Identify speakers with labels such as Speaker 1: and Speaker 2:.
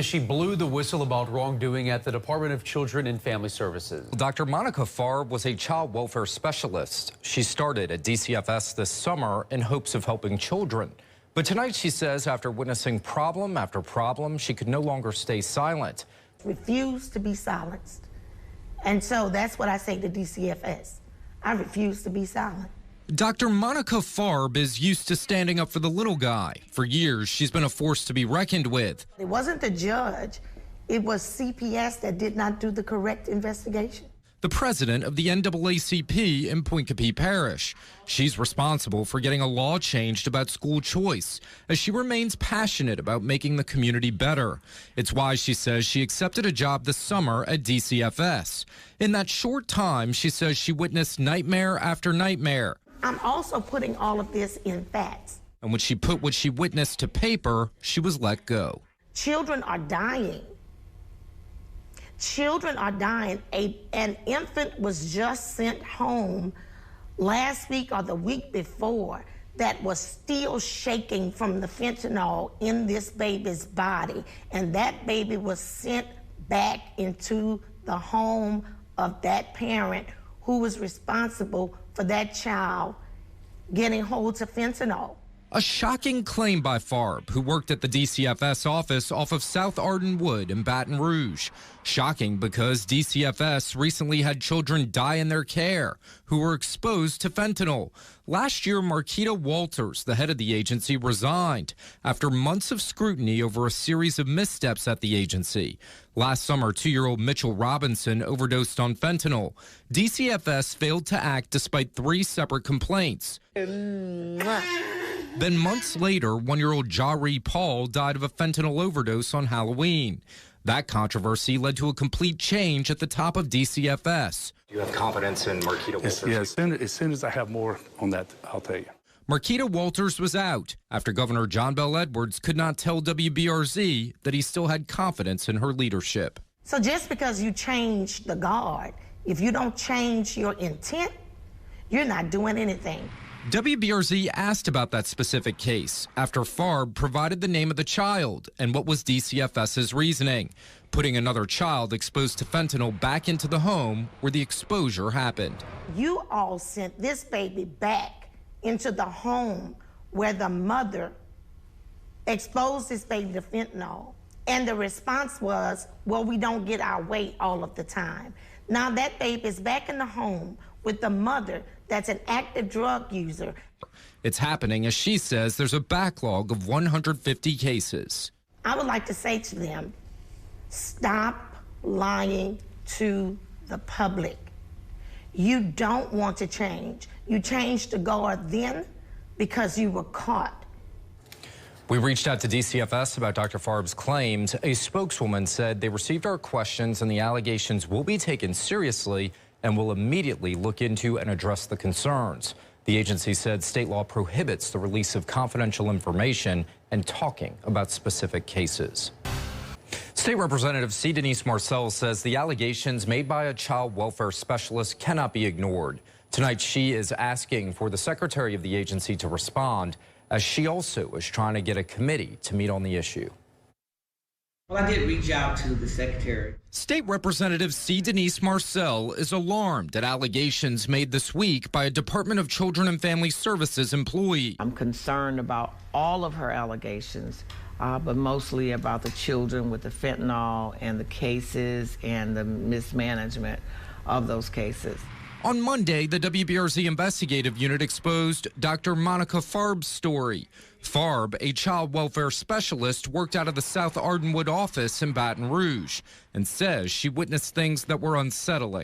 Speaker 1: She blew the whistle about wrongdoing at the Department of Children and Family Services.
Speaker 2: Dr. Monica Fabre was a child welfare specialist. She started at DCFS this summer in hopes of helping children. But tonight, she says, after witnessing problem after problem, she could no longer stay silent.
Speaker 3: Refuse to be silenced. And so that's what I say to DCFS. I refuse to be silent.
Speaker 2: Dr. Monica Fabre is used to standing up for the little guy. For years, she's been a force to be reckoned with.
Speaker 3: It wasn't the judge. It was CPS that did not do the correct investigation.
Speaker 2: The president of the NAACP in Pointe-Coupee Parish. She's responsible for getting a law changed about school choice, as she remains passionate about making the community better. It's why she says she accepted a job this summer at DCFS. In that short time, she says she witnessed nightmare after nightmare.
Speaker 3: I'm also putting all of this in facts.
Speaker 2: And when she put what she witnessed to paper, she was let go.
Speaker 3: Children are dying. Children are dying. An infant was just sent home last week or the week before that was still shaking from the fentanyl in this baby's body. And that baby was sent back into the home of that parent who was responsible for that child getting hold to fentanyl.
Speaker 2: A shocking claim by Fabre, who worked at the DCFS office off of South Arden Wood in Baton Rouge. Shocking because DCFS recently had children die in their care who were exposed to fentanyl. Last year, Marquita Walters, the head of the agency, resigned after months of scrutiny over a series of missteps at the agency. Last summer, 2-year-old Mitchell Robinson overdosed on fentanyl. DCFS failed to act despite 3 separate complaints. Then months later, 1-year-old Jaree Paul died of a fentanyl overdose on Halloween. That controversy led to a complete change at the top of DCFS.
Speaker 4: Do you have confidence in Marquita Walters?
Speaker 5: Yeah, as soon as I have more on that, I'll tell you.
Speaker 2: Marquita Walters was out after Governor John Bel Edwards could not tell WBRZ that he still had confidence in her leadership.
Speaker 3: So just because you change the guard, if you don't change your intent, you're not doing anything.
Speaker 2: WBRZ asked about that specific case after Fabre provided the name of the child and what was DCFS's reasoning, putting another child exposed to fentanyl back into the home where the exposure happened.
Speaker 3: You all sent this baby back into the home where the mother exposed this baby to fentanyl. And the response was, well, we don't get our way all of the time. Now that baby is back in the home with the mother that's an active drug user.
Speaker 2: It's happening, as she says, there's a backlog of 150 cases.
Speaker 3: I would like to say to them, stop lying to the public. You don't want to change. You changed the guard then because you were caught.
Speaker 2: We reached out to DCFS about Dr. Farbre's claims. A spokeswoman said they received our questions and the allegations will be taken seriously and will immediately look into and address the concerns. The agency said state law prohibits the release of confidential information and talking about specific cases. State Representative C. Denise Marcel says the allegations made by a child welfare specialist cannot be ignored. Tonight, she is asking for the secretary of the agency to respond, as she also is trying to get a committee to meet on the issue.
Speaker 6: Well, I did reach out to the secretary.
Speaker 2: State Representative C. Denise Marcel is alarmed at allegations made this week by a Department of Children and Family Services employee.
Speaker 6: I'm concerned about all of her allegations, but mostly about the children with the fentanyl and the cases and the mismanagement of those cases.
Speaker 2: On Monday, the WBRZ investigative unit exposed Dr. Monica Farbre's story. Fabre, a child welfare specialist, worked out of the South Arden Wood office in Baton Rouge and says she witnessed things that were unsettling.